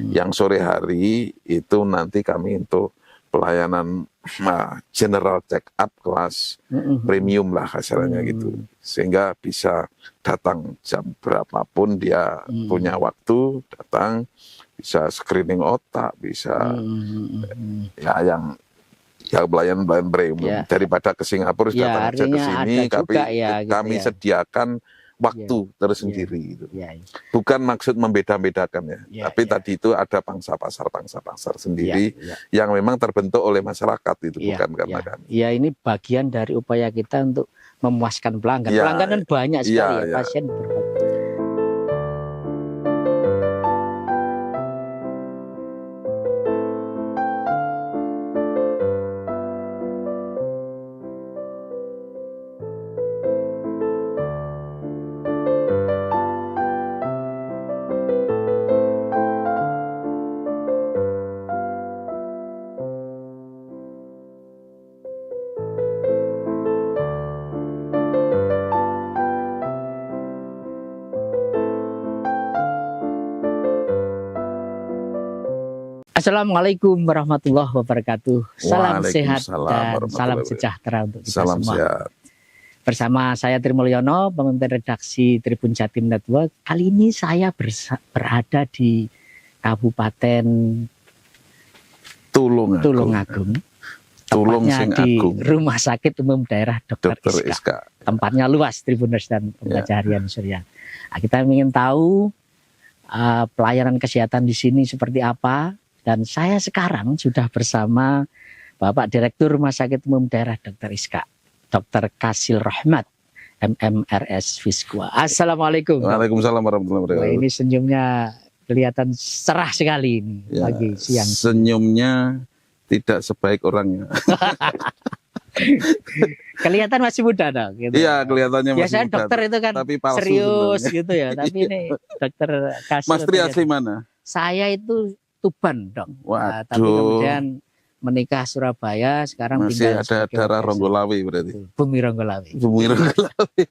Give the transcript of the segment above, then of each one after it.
Yang sore hari itu nanti kami untuk pelayanan general check up kelas premium lah kasarnya gitu, sehingga bisa datang jam berapapun dia punya waktu datang, bisa screening otak, bisa ya yang pelayanan premium daripada ke Singapura datang aja ke sini, tapi kami sediakan waktu tersendiri gitu. Bukan maksud membeda-bedakan tapi tadi itu ada pangsa pasar sendiri yang memang terbentuk oleh masyarakat itu, bukan karena kami. Ya, ini bagian dari upaya kita untuk memuaskan pelanggan. Pelanggan kan banyak sekali pasien berbagai. Assalamualaikum warahmatullahi wabarakatuh. Salam sehat dan salam sejahtera untuk kita semua. Sehat. Bersama saya Tri Mulyono, pemimpin redaksi Tribun Jatim Network. Kali ini saya berada di Kabupaten Tulungagung. Tepatnya di Rumah Sakit Umum Daerah Dr. Iska. Tempatnya luas, Tribuners dan pembaca harian Surya. Nah, kita ingin tahu pelayanan kesehatan di sini seperti apa. Dan saya sekarang sudah bersama Bapak Direktur Rumah Sakit Umum Daerah Dr. Iska, Dr. Kasil Rahmat, MMRS Fiskua. Assalamualaikum. Waalaikumsalam warahmatullahi wabarakatuh. Ini senyumnya kelihatan cerah sekali ini pagi siang. Senyumnya tidak sebaik orangnya. Kelihatan masih muda dong. Gitu. Iya, kelihatannya masih biasanya muda. Dokter itu kan serius sebenarnya. Gitu ya. Tapi ini Dokter Kasil. Mas Tri asli mana? Saya itu Tuban dong. Waduh. Tapi kemudian menikah Surabaya, sekarang masih pindah ada darah Ronggolawi berarti. Bumi Ronggolawi. Bumi Ronggolawi.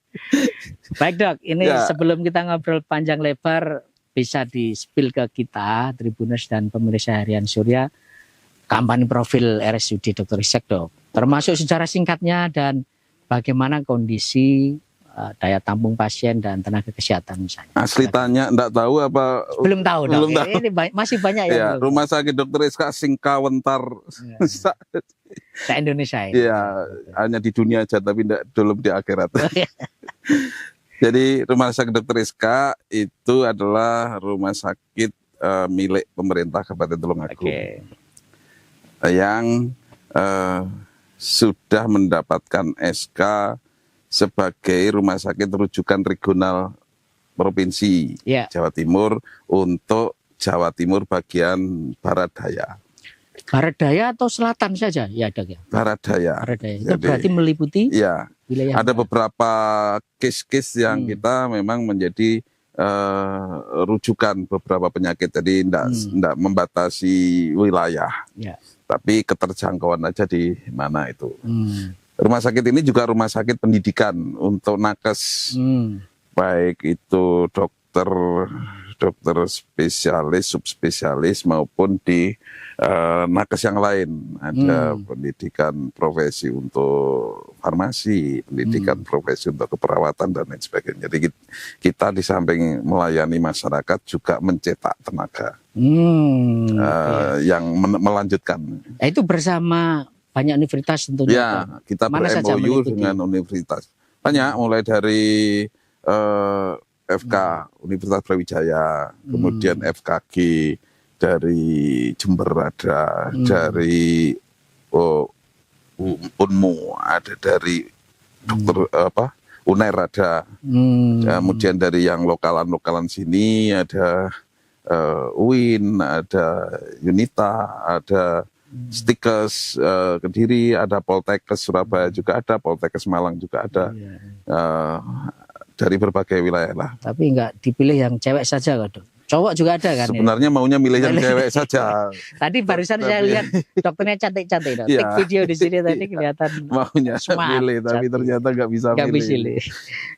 Baik Dok, ini sebelum kita ngobrol panjang lebar, bisa di-spill ke kita, Tribuners dan pemirsa harian Surya, kampanye profil RSUD Dr. Iska Dok. Termasuk secara singkatnya dan bagaimana kondisi daya tampung pasien dan tenaga kesehatan misalnya. Asli tanya enggak tahu apa? Belum tahu dong. Ini masih banyak yang Rumah sakit Dr. Iska Singkawentar se-Indonesia ini. Iya, hanya di dunia aja tapi belum di akhirat. Jadi Rumah Sakit Dr. Iska itu adalah rumah sakit milik pemerintah Kabupaten Tulungagung. Yang sudah mendapatkan SK sebagai rumah sakit rujukan regional provinsi Jawa Timur untuk Jawa Timur bagian Barat Daya. Barat Daya atau Selatan saja ya Dok ya? Barat Daya. Barat Daya. Itu berarti meliputi wilayah ada beberapa case-case yang kita memang menjadi rujukan beberapa penyakit, jadi tidak membatasi wilayah, tapi keterjangkauan aja di mana itu. Rumah sakit ini juga rumah sakit pendidikan untuk nakes, baik itu dokter spesialis, subspesialis maupun di nakes yang lain. Ada pendidikan profesi untuk farmasi, pendidikan profesi untuk keperawatan dan lain sebagainya. Jadi kita di samping melayani masyarakat juga mencetak tenaga yang melanjutkan. Itu bersama banyak universitas tentunya. Ya, kita ber-MOU dengan universitas. Banyak, mulai dari FK, Universitas Brawijaya, kemudian FKG, dari Jember ada, dari Unmu, ada dari UNER ada, kemudian dari yang lokalan sini ada UIN, ada Unita, ada Stikes Kediri, ada Poltekkes Surabaya juga ada, Poltekkes Malang juga ada, dari berbagai wilayah lah. Tapi enggak dipilih yang cewek saja kan Dok? Cowok juga ada kan? Sebenarnya maunya milih yang cewek saja. Tadi barusan saya lihat dokternya cantik-cantik Dok. Tik video di sini tadi kelihatan maunya milih, tapi ternyata nggak bisa milih.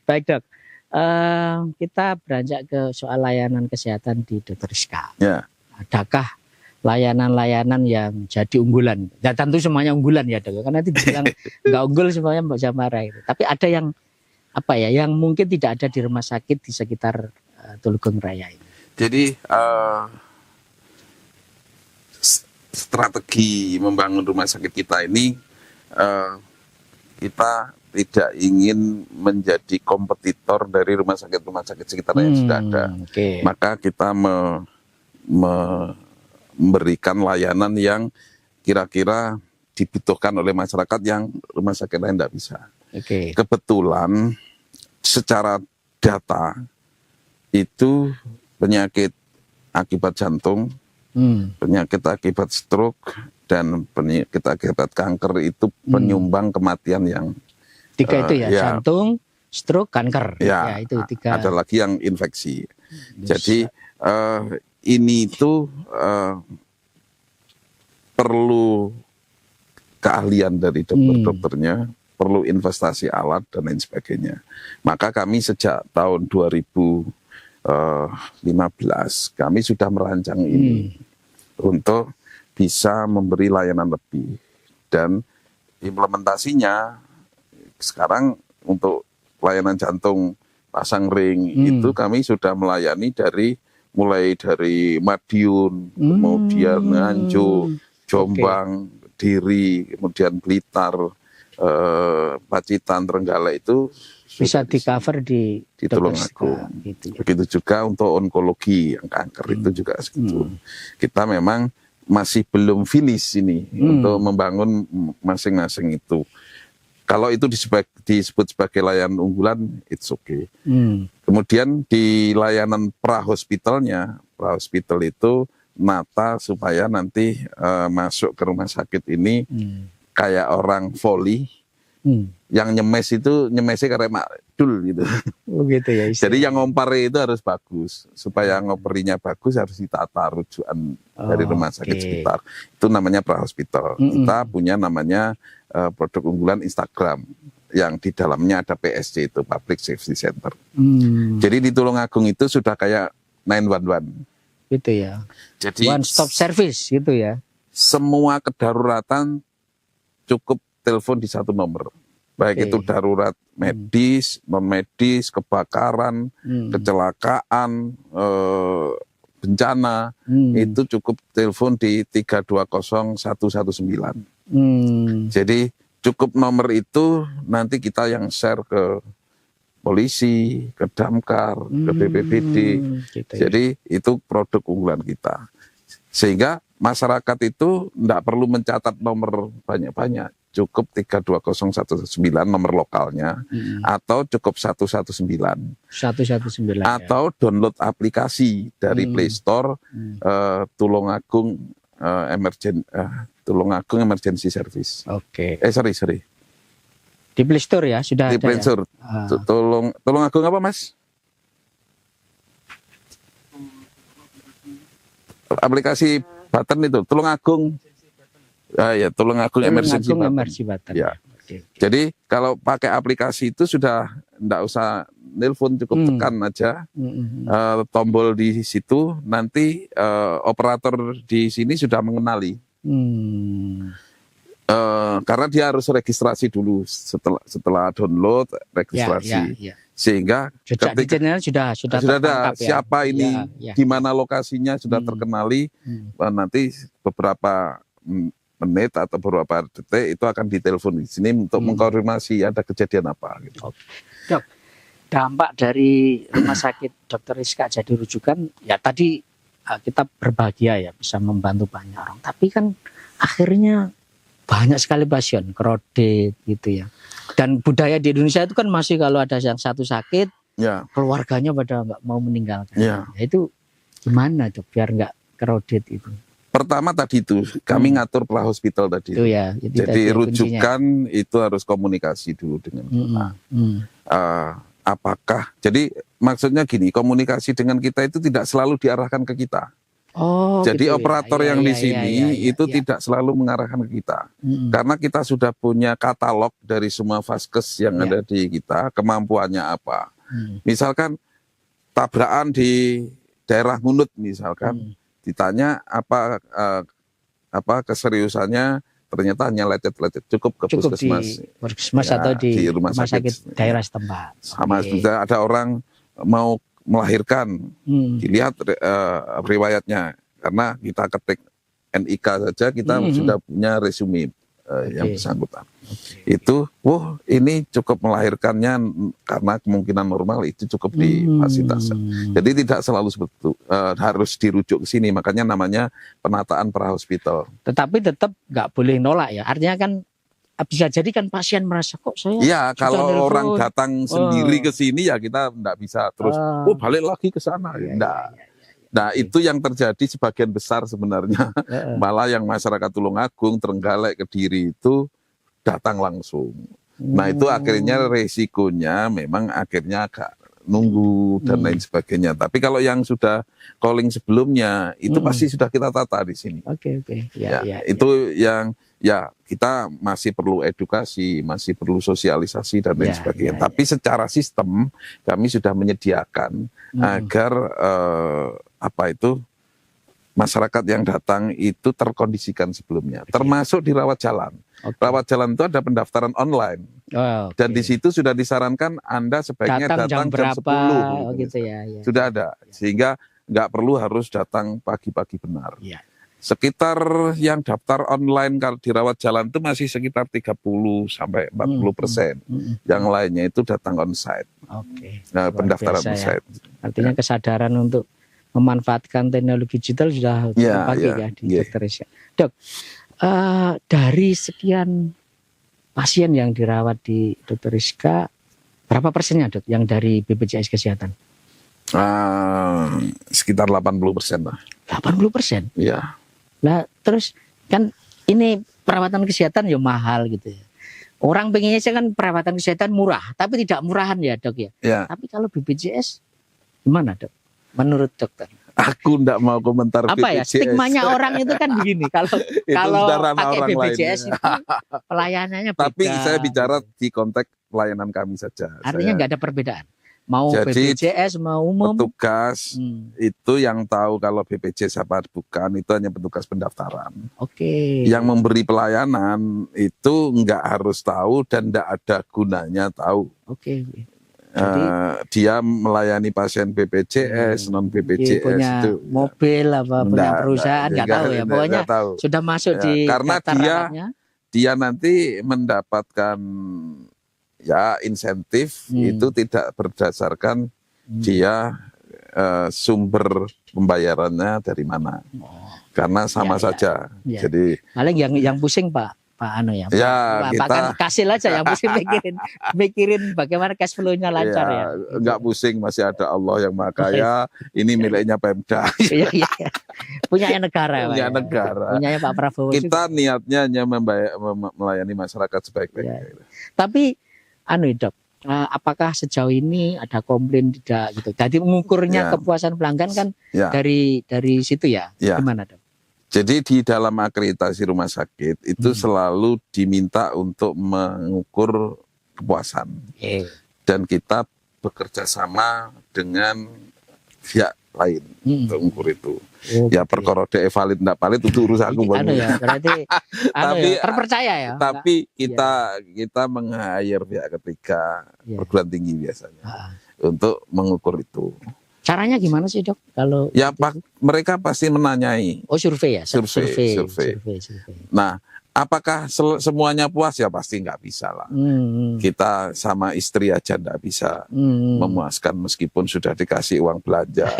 Baik Dok, kita beranjak ke soal layanan kesehatan di Dr. Iska. adakah layanan-layanan yang jadi unggulan? Ya tentu semuanya unggulan ya Dok, karena itu bilang nggak unggul semuanya Mbak Samara itu. Tapi ada yang apa ya, yang mungkin tidak ada di rumah sakit di sekitar Tulungagung Raya ini. Jadi strategi membangun rumah sakit kita ini, kita tidak ingin menjadi kompetitor dari rumah sakit sekitar yang sudah ada. Okay. Maka kita memberikan layanan yang kira-kira dibutuhkan oleh masyarakat yang rumah sakit lain tidak bisa. Okay. Kebetulan secara data itu penyakit akibat jantung, penyakit akibat stroke, dan penyakit akibat kanker itu penyumbang kematian yang tiga itu ya, jantung, stroke, kanker. Ya, itu tiga. Ada lagi yang infeksi. Jadi ini itu perlu keahlian dari dokter-dokternya, perlu investasi alat dan lain sebagainya. Maka kami sejak tahun 2015 kami sudah merancang ini untuk bisa memberi layanan lebih, dan implementasinya sekarang untuk pelayanan jantung pasang ring itu kami sudah melayani mulai dari Madiun, kemudian Nganjuk, Jombang, Diri, kemudian Blitar, Pacitan, Trenggalek itu bisa di cover di Tulungagung. Gitu. Begitu juga untuk onkologi yang kanker itu juga segitu. Kita memang masih belum finish ini untuk membangun masing-masing itu. Kalau itu disebut sebagai layanan unggulan, it's okay. Kemudian di layanan prahospitalnya, prahospital itu nata supaya nanti masuk ke rumah sakit ini kayak orang voli, yang nyemesnya kayak makdul gitu. Oh gitu ya. Jadi yang ngompare itu harus bagus, supaya ngoperinya bagus harus ditata rujukan dari rumah sakit sekitar. Itu namanya prahospital. Kita punya namanya produk unggulan Instagram yang di dalamnya ada PSC, itu Public Safety Center. Jadi di Tulungagung itu sudah kayak 911. Gitu ya. Jadi one stop service gitu ya. Semua kedaruratan cukup telepon di satu nomor. Baik itu darurat medis, non medis, kebakaran, kecelakaan, bencana, itu cukup telepon di 320119. Jadi cukup nomor itu nanti kita yang share ke polisi, ke Damkar, ke BPBD. Gitu ya. Jadi itu produk unggulan kita. Sehingga masyarakat itu tidak perlu mencatat nomor banyak-banyak. Cukup 320119 nomor lokalnya, atau cukup 119. 119. Atau download aplikasi dari Play Store, Tulungagung Tulungagung Emergency Service. Oke. Sorry. Di Play Store ya sudah di ada. Play Store. Ya? Tulungagung apa Mas? Aplikasi button itu Tulungagung. Ya, Tulungagung Emergency Button. Ya. Okay. Jadi kalau pakai aplikasi itu sudah enggak usah nelpon, cukup tekan aja tombol di situ, nanti operator di sini sudah mengenali. Karena dia harus registrasi dulu setelah download registrasi. Sehingga ketika sudah ada siapa ini, di mana lokasinya sudah terkenali, nanti beberapa menit atau beberapa detik itu akan ditelepon di sini untuk mengkonfirmasi ada kejadian apa. Gitu. Dok, dampak dari Rumah Sakit Dr. Rizka jadi rujukan, ya tadi kita berbahagia ya bisa membantu banyak orang. Tapi kan akhirnya banyak sekali pasien kredit gitu ya. Dan budaya di Indonesia itu kan masih kalau ada yang satu sakit, keluarganya pada nggak mau meninggalkan. Ya itu gimana Dok biar nggak kredit itu? Pertama tadi itu kami ngatur prahospital tadi. Itu ya. Jadi rujukan kuncinya. Itu harus komunikasi dulu dengan kita. Apakah? Jadi maksudnya gini, komunikasi dengan kita itu tidak selalu diarahkan ke kita. Jadi gitu operator yang di sini itu tidak selalu mengarahkan ke kita. Karena kita sudah punya katalog dari semua vaskes yang ada di kita, kemampuannya apa. Misalkan tabrakan di daerah Ngunut misalkan, ditanya apa keseriusannya, ternyata hanya lecet-lecet, cukup ke puskesmas. Di puskesmas atau di rumah sakit daerah setempat. Sama juga ada orang mau melahirkan, dilihat riwayatnya, karena kita ketik NIK saja kita sudah punya resume yang bersangkutan. Itu, ini cukup melahirkannya karena kemungkinan normal itu cukup difasilitasi. Jadi tidak selalu harus dirujuk ke sini, makanya namanya penataan prahospital. Tetapi tetap nggak boleh nolak ya, artinya kan bisa jadi kan pasien merasa kok saya. Iya, kalau orang datang sendiri ke sini ya kita nggak bisa terus, balik lagi ke sana, enggak. Nah itu yang terjadi sebagian besar sebenarnya, malah yang masyarakat Tulungagung, Trenggalek, Kediri itu datang langsung. Nah itu akhirnya resikonya memang akhirnya agak nunggu dan lain sebagainya. Tapi kalau yang sudah calling sebelumnya itu pasti sudah kita tata di sini. Oke. Itu yang kita masih perlu edukasi, masih perlu sosialisasi dan lain sebagainya. Tapi secara sistem kami sudah menyediakan agar masyarakat yang datang itu terkondisikan sebelumnya, termasuk di rawat jalan. Rawat jalan itu ada pendaftaran online, dan di situ sudah disarankan Anda sebaiknya datang jam 10. Gitu ya. Sudah ada, sehingga nggak perlu harus datang pagi-pagi benar. Sekitar yang daftar online kalau di rawat jalan itu masih sekitar 30 sampai 40%. Yang lainnya itu datang onsite. Nah, pendaftaran onsite. Artinya kesadaran untuk memanfaatkan teknologi digital sudah dipakai di Dr. Rizka. Dok, dari sekian pasien yang dirawat di Dr. Rizka, berapa persennya Dok yang dari BPJS Kesehatan? Sekitar 80% lah. 80%? Iya. Nah terus kan ini perawatan kesehatan ya mahal gitu ya. Orang pengennya kan perawatan kesehatan murah, tapi tidak murahan ya Dok ya. Tapi kalau BPJS gimana Dok? Menurut dokter? Aku enggak mau komentar apa BPJS. Ya stigmanya orang itu kan begini. Kalau pakai BPJS itu pelayanannya beda. Tapi saya bicara di konteks pelayanan kami saja. Artinya nggak ada perbedaan. Mau jadi, BPJS mau umum. Petugas itu yang tahu kalau BPJS apa bukan itu hanya petugas pendaftaran. Yang memberi pelayanan itu nggak harus tahu dan nggak ada gunanya tahu. Jadi, dia melayani pasien BPJS, non BPJS punya itu mobil apa punya perusahaan nggak tahu ya, pokoknya sudah masuk di karena dia nanti mendapatkan insentif itu tidak berdasarkan dia sumber pembayarannya dari mana, karena sama saja. Jadi paling yang pusing Pak Ano ya, kita kan kasih aja yang pusing mikirin bagaimana cash flow-nya lancar ya. Enggak pusing, masih ada Allah yang Maha Kaya. Ini miliknya Pemda. Punyanya negara. Punya negara. Punyanya Pak Prabowo. Kita juga niatnya hanya melayani masyarakat sebaik-baiknya. Tapi Dok, apakah sejauh ini ada komplain tidak gitu? Jadi mengukurnya kepuasan pelanggan kan dari situ ya. Gimana Dok? Jadi di dalam akreditasi rumah sakit itu selalu diminta untuk mengukur kepuasan. Dan kita bekerja sama dengan pihak lain untuk mengukur itu. Perkara DE valid enggak valid itu urusanku. Berarti tapi terpercaya ya. Tapi kita meng-hire pihak ketiga, perguruan tinggi biasanya untuk mengukur itu. Caranya gimana sih Dok? Kalau mereka pasti menanyai. Survei ya? Survei. Nah, apakah semuanya puas? Ya pasti nggak bisa lah. Kita sama istri aja nggak bisa memuaskan meskipun sudah dikasih uang belanja.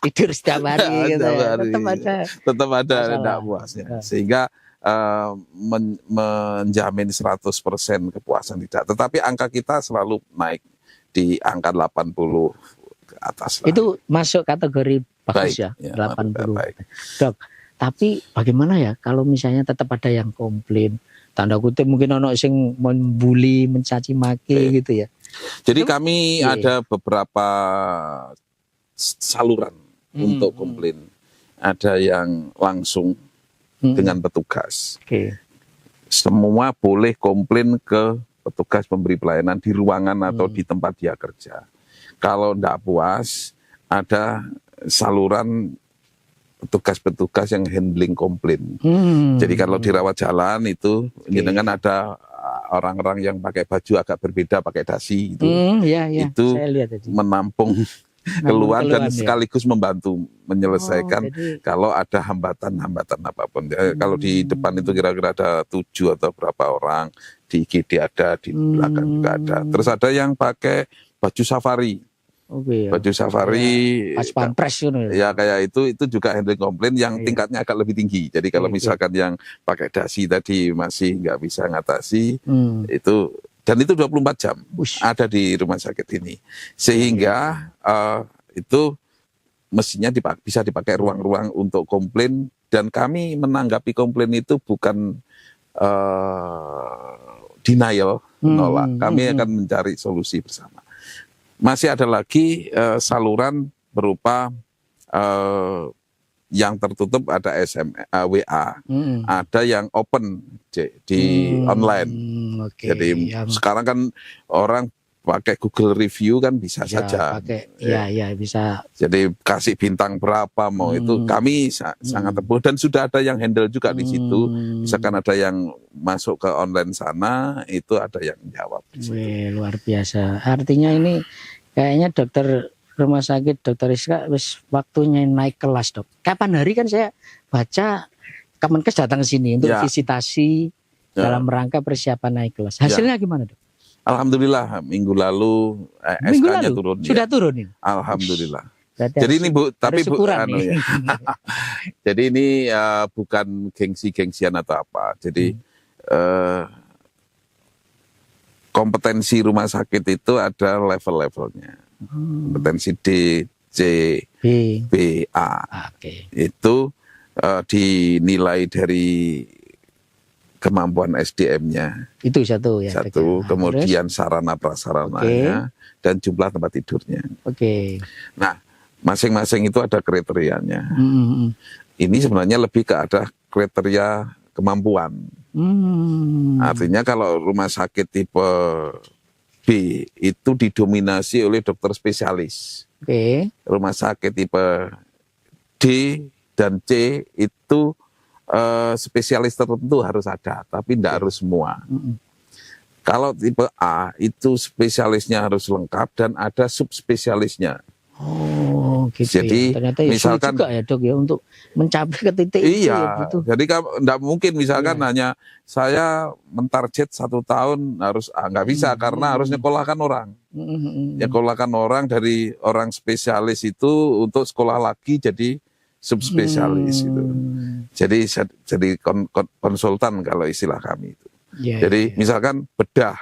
Tidur setiap hari gitu ya. Tetap ada nggak puasnya. Sehingga menjamin 100% kepuasan tidak. Tetapi angka kita selalu naik di angka 80 ke atas lah. Itu masuk kategori bagus ya 80. Dok, tapi bagaimana ya kalau misalnya tetap ada yang komplain, tanda kutip mungkin ono sing membuli, mencaci maki gitu ya. Jadi kami ada beberapa saluran untuk komplain. Ada yang langsung dengan petugas. Semua boleh komplain ke petugas pemberi pelayanan di ruangan atau di tempat dia kerja. Kalau tidak puas, ada saluran petugas-petugas yang handling komplain. Jadi kalau di rawat jalan itu dengan ada orang-orang yang pakai baju agak berbeda, pakai dasi itu, itu saya lihat menampung keluhan dan ya. sekaligus membantu menyelesaikan kalau ada hambatan-hambatan apapun. Kalau di depan itu kira-kira ada 7 atau berapa orang, di IGD ada, di belakang juga ada. Terus ada yang pakai baju safari. Baju safari, pas pampres ya kayak itu juga handling komplain yang tingkatnya agak lebih tinggi. Jadi kalau misalkan yang pakai dasi tadi masih nggak bisa ngatasi, itu dan itu 24 jam ada di rumah sakit ini, sehingga itu mestinya bisa dipakai ruang-ruang untuk komplain, dan kami menanggapi komplain itu bukan denial, menolak. Kami akan mencari solusi bersama. Masih ada lagi saluran berupa yang tertutup, ada WA, ada yang open di online. Jadi sekarang kan orang pakai Google Review kan bisa saja. Bisa. Jadi kasih bintang berapa mau itu, kami sangat terbuka, dan sudah ada yang handle juga di situ. Misalkan ada yang masuk ke online sana, itu ada yang jawab di situ. Luar biasa. Artinya ini kayaknya rumah sakit Dr. Rizka wis waktunya naik kelas, Dok. Kapan hari kan saya baca Kemenkes datang ke sini untuk visitasi dalam rangka persiapan naik kelas. Hasilnya gimana, Dok? Alhamdulillah minggu lalu SK-nya turun. Sudah turun ini. Alhamdulillah. Berarti jadi ini jadi ini bukan gengsi-gengsian atau apa. Jadi kompetensi rumah sakit itu ada level-levelnya. Kompetensi D, C, B, A. Itu dinilai dari kemampuan SDM-nya. Itu satu ya. Satu, kemudian sarana prasarananya dan jumlah tempat tidurnya. Nah, masing-masing itu ada kriterianya. Ini sebenarnya lebih ke ada kriteria kemampuan. Artinya kalau rumah sakit tipe B itu didominasi oleh dokter spesialis. Rumah sakit tipe D dan C itu spesialis tertentu harus ada, tapi tidak harus semua. Kalau tipe A itu spesialisnya harus lengkap dan ada subspesialisnya. Jadi ternyata misalkan juga ya, Dok, ya, untuk mencapai ke titik itu. Gitu. Jadi tidak mungkin misalkan hanya saya mentarget 1 tahun harus nggak bisa, karena harus nyekolahkan orang. Nyekolahkan orang dari orang spesialis itu untuk sekolah lagi jadi subspesialis itu. Jadi konsultan kalau istilah kami itu. Jadi misalkan bedah,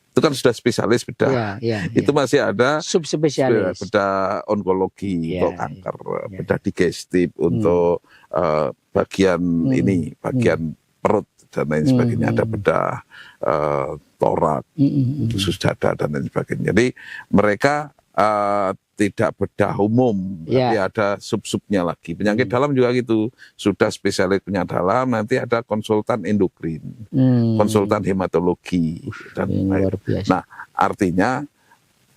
itu kan sudah spesialis bedah. Itu masih ada subspesialis. Bedah onkologi untuk kanker, bedah digestif untuk bagian ini, bagian perut dan lain sebagainya. Ada bedah torak, usus dada dan lain sebagainya. Jadi mereka tidak bedah umum, tapi ada sub-subnya lagi. Penyakit dalam juga gitu, sudah spesialis penyakit dalam, nanti ada konsultan endokrin, konsultan hematologi, dan lain. Nah, artinya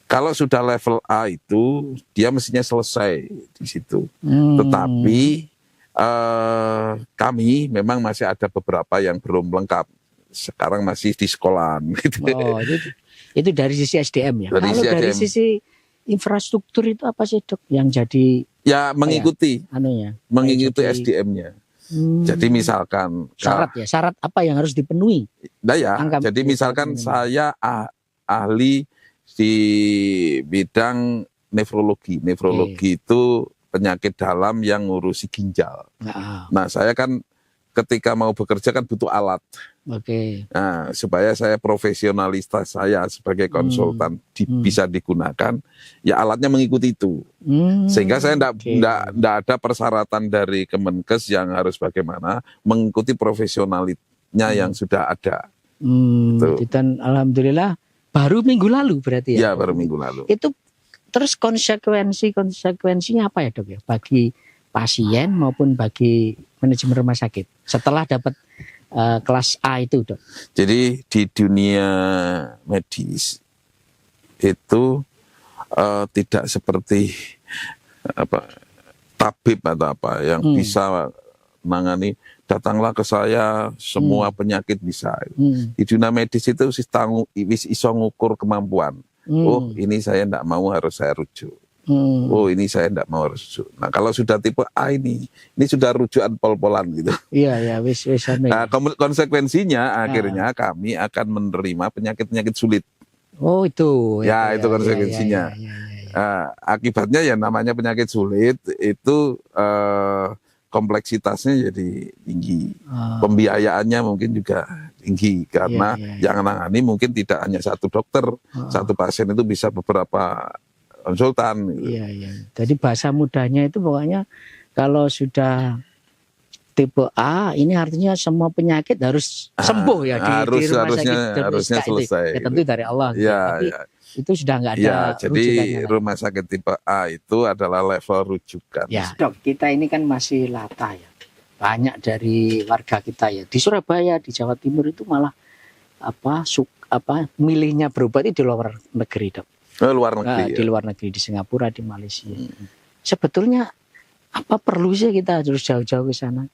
kalau sudah level A itu dia mestinya selesai di situ. Tetapi kami memang masih ada beberapa yang belum lengkap. Sekarang masih di sekolahan. Itu dari sisi SDM ya. Kalau dari sisi infrastruktur itu apa sih, Dok, yang jadi mengikuti mengikuti SDM-nya. Jadi misalkan syarat apa yang harus dipenuhi? Jadi misalkan saya ahli di bidang nefrologi. Nefrologi itu penyakit dalam yang ngurusi ginjal. Nah, saya kan ketika mau bekerja kan butuh alat. Nah, supaya saya profesionalitas saya sebagai konsultan bisa digunakan, ya alatnya mengikuti itu. Sehingga saya tidak ada persyaratan dari Kemenkes yang harus bagaimana, mengikuti profesionalnya yang sudah ada. Dan alhamdulillah baru minggu lalu berarti ya? Ya, baru minggu lalu. Itu terus konsekuensinya apa ya, Dok, ya? Bagi pasien maupun bagi manajemen rumah sakit setelah dapat kelas A itu, Dok? Jadi di dunia medis itu tidak seperti tabib atau apa yang bisa menangani, datanglah ke saya, semua penyakit bisa. Di dunia medis itu wis iso ngukur kemampuan. Oh, ini saya tidak mau, harus saya rujuk. Oh, ini saya tidak mau, harus rujuk. Nah, kalau sudah tipe A ini sudah rujukan pol-polan gitu. Iya, wis. Nah, konsekuensinya akhirnya kami akan menerima penyakit-penyakit sulit. Oh, itu. Ya, itu konsekuensinya. Akibatnya ya namanya penyakit sulit itu kompleksitasnya jadi tinggi, pembiayaannya mungkin juga tinggi karena yang menangani mungkin tidak hanya satu dokter, satu pasien itu bisa beberapa konsultan. Gitu. Jadi bahasa mudahnya itu pokoknya kalau sudah tipe A ini artinya semua penyakit harus sembuh ya di rumah harusnya selesai. Ya, tentu dari Allah. Gitu. Tapi itu sudah nggak ada. Jadi rumah sakit tipe A itu adalah level rujukan. Ya, Dok, kita ini kan masih latah ya. Banyak dari warga kita ya di Surabaya, di Jawa Timur itu malah milihnya berobat di luar negeri, Dok. Luar negeri. Di luar negeri, di Singapura, di Malaysia. Sebetulnya apa perlu sih kita harus jauh-jauh ke sana?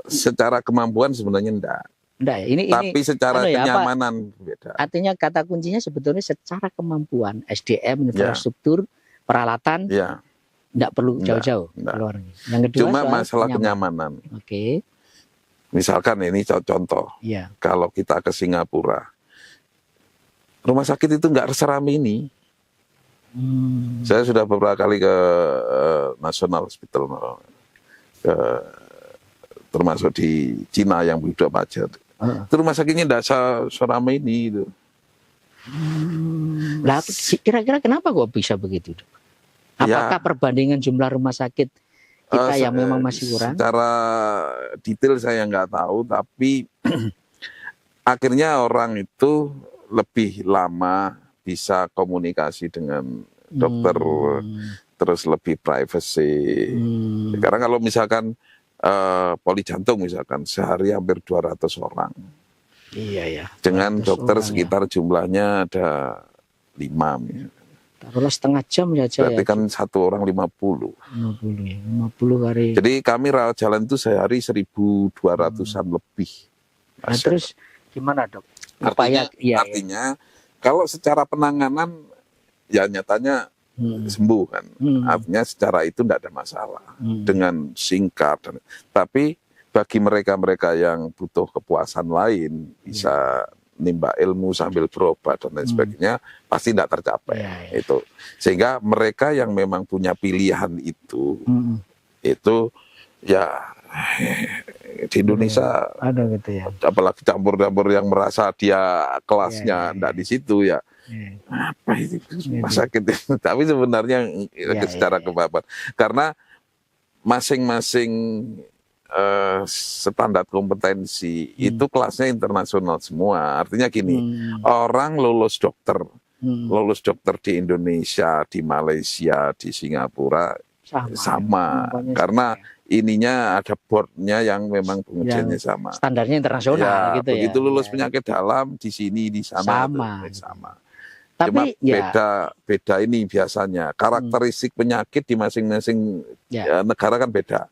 Secara kemampuan sebenarnya enggak. Enggak ya. Tapi secara kenyamanan beda. Artinya kata kuncinya sebetulnya secara kemampuan SDM, infrastruktur, peralatan, enggak perlu jauh-jauh keluar. Yang kedua cuma masalah kenyamanan. Oke. Misalkan ini contoh. Kalau kita ke Singapura, rumah sakit itu enggak seramai ini. Saya sudah beberapa kali ke National Hospital, termasuk di Cina yang Buddha Pajat. Itu rumah sakitnya tidak seramai ini. Gitu. Nah, kira-kira kenapa kok bisa begitu? Apakah perbandingan jumlah rumah sakit kita yang memang masih kurang? Secara detail saya nggak tahu, tapi akhirnya orang itu lebih lama bisa komunikasi dengan dokter, terus lebih privacy. Karena kalau misalkan poli jantung misalkan sehari hampir 200 orang. Iya. Dengan dokter sekitar jumlahnya ada 5. Taruhlah setengah jam saja. Berarti kan satu orang 50. 50 kali. Jadi kami rawat jalan itu sehari 1.200-an lebih. Nah, terus gimana, Dok? Artinya kalau secara penanganan ya nyatanya sembuh kan. Artinya secara itu tidak ada masalah dengan singkat. Tapi bagi mereka-mereka yang butuh kepuasan lain, bisa nimba ilmu sambil berobat dan lain sebagainya, pasti tidak tercapai. Itu sehingga mereka yang memang punya pilihan itu ya di Indonesia ada gitu ya. Apalagi campur-campur yang merasa dia kelasnya tidak di situ ya. Apa itu rumah sakit? Tapi sebenarnya secara kemampuan, karena masing-masing standar kompetensi itu kelasnya internasional semua. Artinya gini, orang lulus dokter di Indonesia, di Malaysia, di Singapura sama. Karena ininya ada boardnya yang memang pengujiannya sama. Standarnya internasional gitu ya. Begitu lulus penyakit dalam di sini di sana sama. Cuma Tapi beda ini biasanya karakteristik penyakit di masing-masing negara kan beda.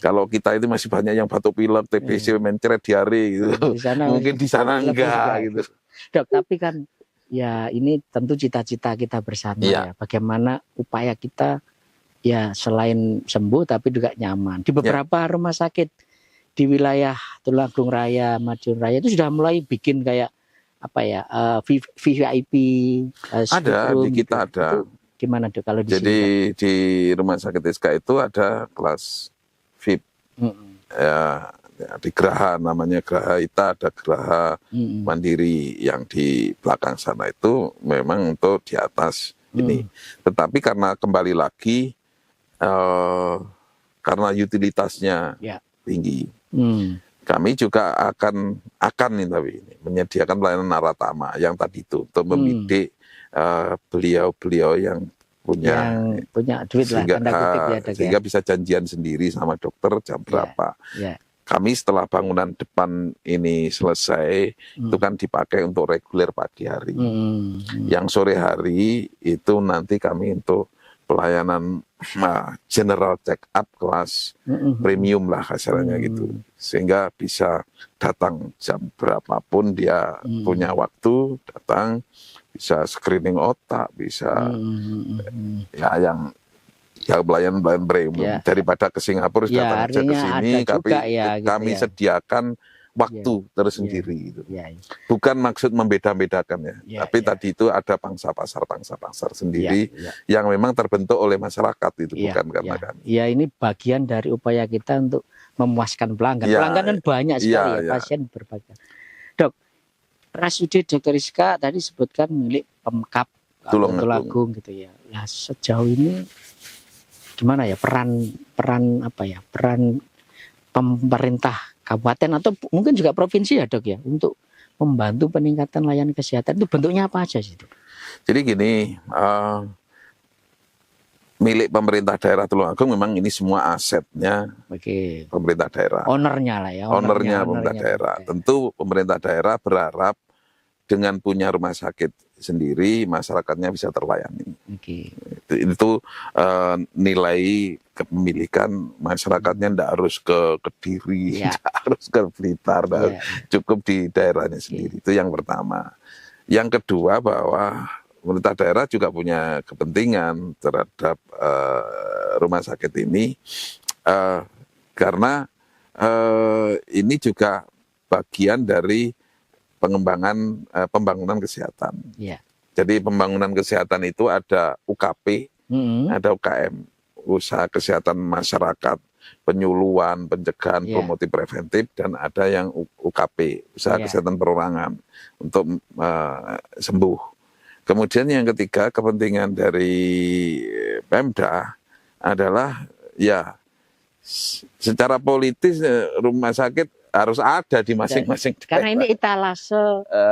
Kalau kita itu masih banyak yang batuk pilek, TBC, mencret, diare gitu. Mungkin di sana enggak gitu. Dok, tapi kan ya ini tentu cita-cita kita bersama ya. Bagaimana upaya kita ya selain sembuh tapi juga nyaman. Di beberapa rumah sakit di wilayah Tulungagung Raya, Madiun Raya itu sudah mulai bikin kayak VIP ada di kita gitu. ada. Itu gimana Dok kalau di Jadi sini? di rumah sakit SK itu ada kelas VIP. Ya, di Geraha namanya Geraha Ita, ada Geraha Mandiri yang di belakang sana itu memang untuk di atas ini. Tetapi karena kembali lagi karena utilitasnya tinggi. Kami juga akan ini menyediakan pelayanan naratama yang tadi itu untuk membidik beliau-beliau yang punya duit lah, tanda kutip ya, sehingga bisa janjian sendiri sama dokter jam berapa. Kami setelah bangunan depan ini selesai itu kan dipakai untuk reguler pagi hari. Yang sore hari itu nanti kami untuk pelayanan general check up kelas premium lah kasarannya gitu, sehingga bisa datang jam berapapun dia punya waktu datang, bisa screening otak, bisa ya yang pelayanan premium daripada ke Singapura datang aja ke sini, tapi kami sediakan waktu tersendiri gitu. Bukan maksud membeda-bedakan tapi tadi itu ada pangsa pasar sendiri yang memang terbentuk oleh masyarakat itu, bukan karena kami. Ya, ini bagian dari upaya kita untuk memuaskan pelanggan. Pelanggan kan banyak sekali pasien berbagai. Dok, RSUD Dr. Rizka tadi sebutkan milik Pemkab Tulungagung gitu ya. Nah, sejauh ini gimana ya peran pemerintah kabupaten atau mungkin juga provinsi ya dok ya untuk membantu peningkatan layanan kesehatan itu bentuknya apa aja sih dok? Jadi gini, milik pemerintah daerah Tulungagung memang ini semua asetnya pemerintah daerah. Ownernya lah ya. Ownernya pemerintah daerah. Tentu pemerintah daerah berharap dengan punya rumah sakit sendiri masyarakatnya bisa terlayani. Itu nilai kepemilikan masyarakatnya, tidak harus ke Kediri, tidak harus ke Blitar, cukup di daerahnya sendiri. Itu yang pertama. Yang kedua bahwa pemerintah daerah juga punya kepentingan terhadap rumah sakit ini karena ini juga bagian dari pembangunan kesehatan. Jadi pembangunan kesehatan itu ada UKP, ada UKM, usaha kesehatan masyarakat, penyuluhan, pencegahan, promotif preventif, dan ada yang UKP, usaha kesehatan perorangan untuk sembuh. Kemudian yang ketiga, kepentingan dari Pemda adalah secara politis rumah sakit harus ada di masing-masing daerah. Karena ini etalase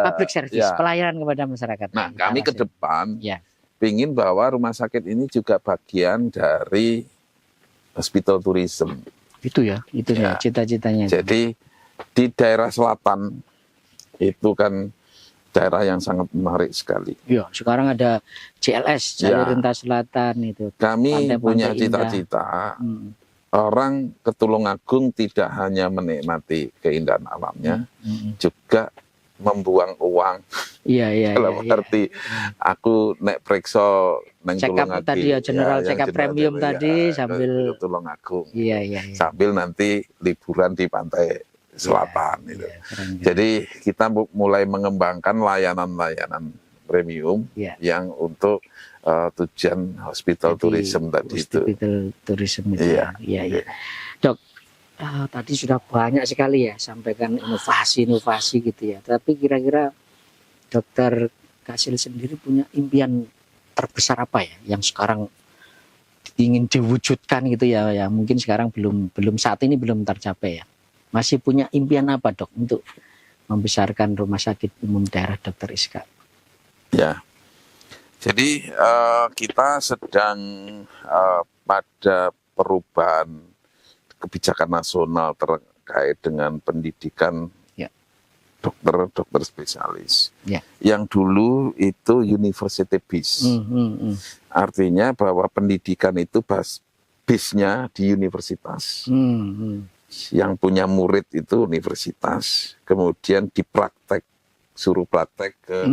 public service, pelayanan kepada masyarakat. Nah, kami ke depan ingin bahwa rumah sakit ini juga bagian dari hospital tourism. Itu cita-citanya. Jadi di daerah selatan itu kan daerah yang sangat menarik sekali. Iya, sekarang ada CLS, Jalur Lintas Selatan itu. Kami punya cita-cita. Orang ke Tulungagung tidak hanya menikmati keindahan alamnya, juga membuang uang. Dalam arti aku nek periksa neng Tulungagung tadi general check up premium tadi sambil Tulungagung. Sambil nanti liburan di pantai selatan itu. Jadi kita mulai mengembangkan layanan-layanan premium yang untuk tujuan hospital tourism tadi itu. Hospital tourism itu. Dok, tadi sudah banyak sekali ya sampaikan inovasi-inovasi gitu ya. Tapi kira-kira Dokter Kasil sendiri punya impian terbesar apa ya yang sekarang ingin diwujudkan gitu ya? Ya mungkin sekarang belum saat ini belum tercapai ya. Masih punya impian apa dok untuk membesarkan rumah sakit umum daerah Dr. Rizka? Ya. Jadi kita sedang pada perubahan kebijakan nasional terkait dengan pendidikan dokter spesialis. Yang dulu itu university based. Artinya bahwa pendidikan itu base-nya di universitas. Yang punya murid itu universitas. Kemudian suruh praktek ke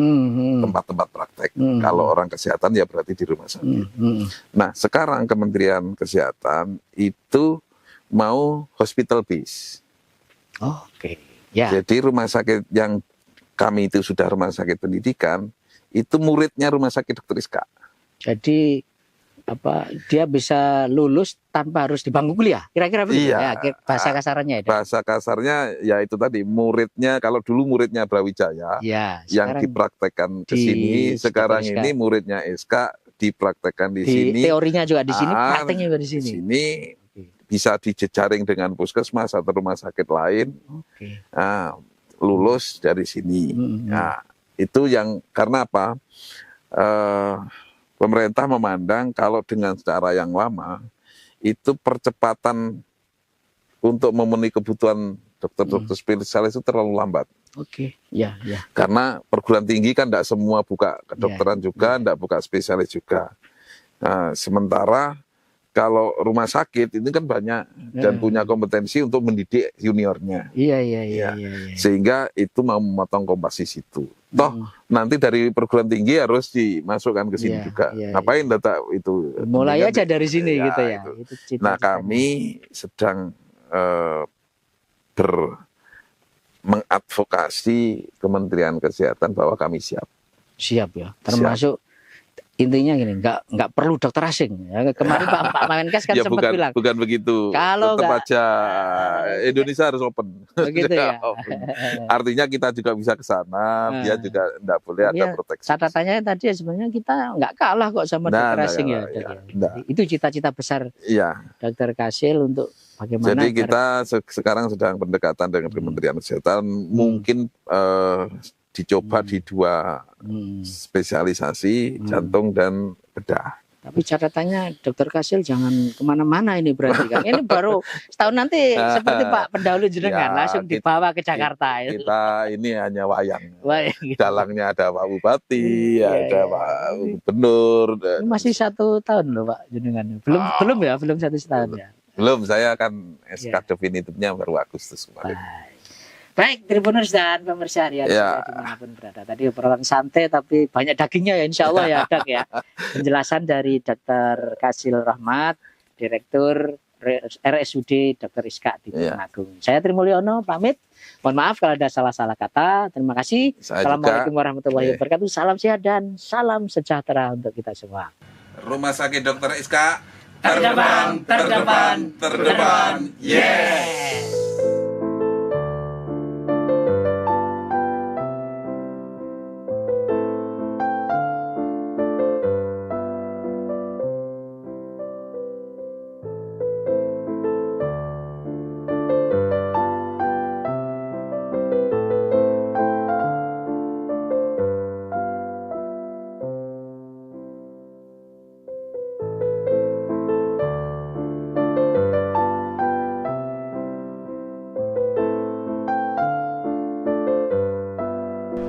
tempat-tempat praktek. Kalau orang kesehatan ya berarti di rumah sakit. Nah, sekarang Kementerian Kesehatan itu mau hospital base. Jadi rumah sakit yang kami itu sudah rumah sakit pendidikan, itu muridnya rumah sakit Dr. Rizka. Jadi dia bisa lulus tanpa harus di bangku kuliah, kira-kira begitu bahasa kasarnya. Bahasa kasarnya ya itu tadi, muridnya kalau dulu muridnya Brawijaya yang dipraktekkan ke sini, sekarang ini muridnya SK dipraktekkan di sini. Teorinya juga di sini, prakteknya juga di sini. Bisa dijejaring dengan puskesmas atau rumah sakit lain, lulus dari sini. Nah, itu yang karena apa? Pemerintah memandang kalau dengan cara yang lama itu percepatan untuk memenuhi kebutuhan dokter-dokter spesialis itu terlalu lambat. Karena perguruan tinggi kan tidak semua buka kedokteran juga, tidak buka spesialis juga. Nah, sementara kalau rumah sakit ini kan banyak dan punya kompetensi untuk mendidik juniornya. Iya. Sehingga itu mau memotong kompas di situ. Toh nanti dari perguruan tinggi harus dimasukkan ke sini juga. Ngapain data itu? Mulai aja dari sini gitu ya. Itu nah kami sedang mengadvokasi Kementerian Kesehatan bahwa kami siap. Siap ya. Termasuk intinya gini, nggak perlu dokter asing. Ya, kemarin Pak Menkes kan sempat bilang. Bukan begitu. Kalau tetap aja Indonesia harus open. Begitu ya. Artinya kita juga bisa ke sana, dia juga nggak boleh ada proteksi. Catatannya tadi sebenarnya kita nggak kalah kok sama dokter asing ya. Itu cita-cita besar Dokter Kasil untuk bagaimana. Jadi kita sekarang sedang pendekatan dengan Kementerian Kesehatan, mungkin dicoba di 2 spesialisasi, jantung dan bedah. Tapi catatannya Dokter Kasil jangan kemana-mana ini berarti kan. Ini baru setahun nanti seperti Pak pendahulu jenengan langsung dibawa ke Jakarta. Kita ini hanya wayang. Dalangnya ada Pak Bupati, ada Pak Gubernur. Ini masih 1 tahun loh Pak jenengan. Belum 1 tahun ya. Belum, saya kan SK definitifnya baru Agustus kemarin. Baik, Tribuners dan pemirsa harian dimanapun berada. Tadi obrolan santai tapi banyak dagingnya ya insya Allah ya Dok ya. Penjelasan dari Dr. Kasil Rahmat, Direktur RSUD Dr. Iska di Tulungagung. Saya Trimulyono pamit. Mohon maaf kalau ada salah-salah kata. Terima kasih. Assalamualaikum warahmatullahi wabarakatuh. Salam sehat dan salam sejahtera untuk kita semua. Rumah Sakit Dr. Iska terdepan. Yes.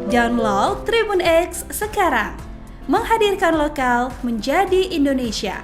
Download Tribun X sekarang, menghadirkan lokal menjadi Indonesia.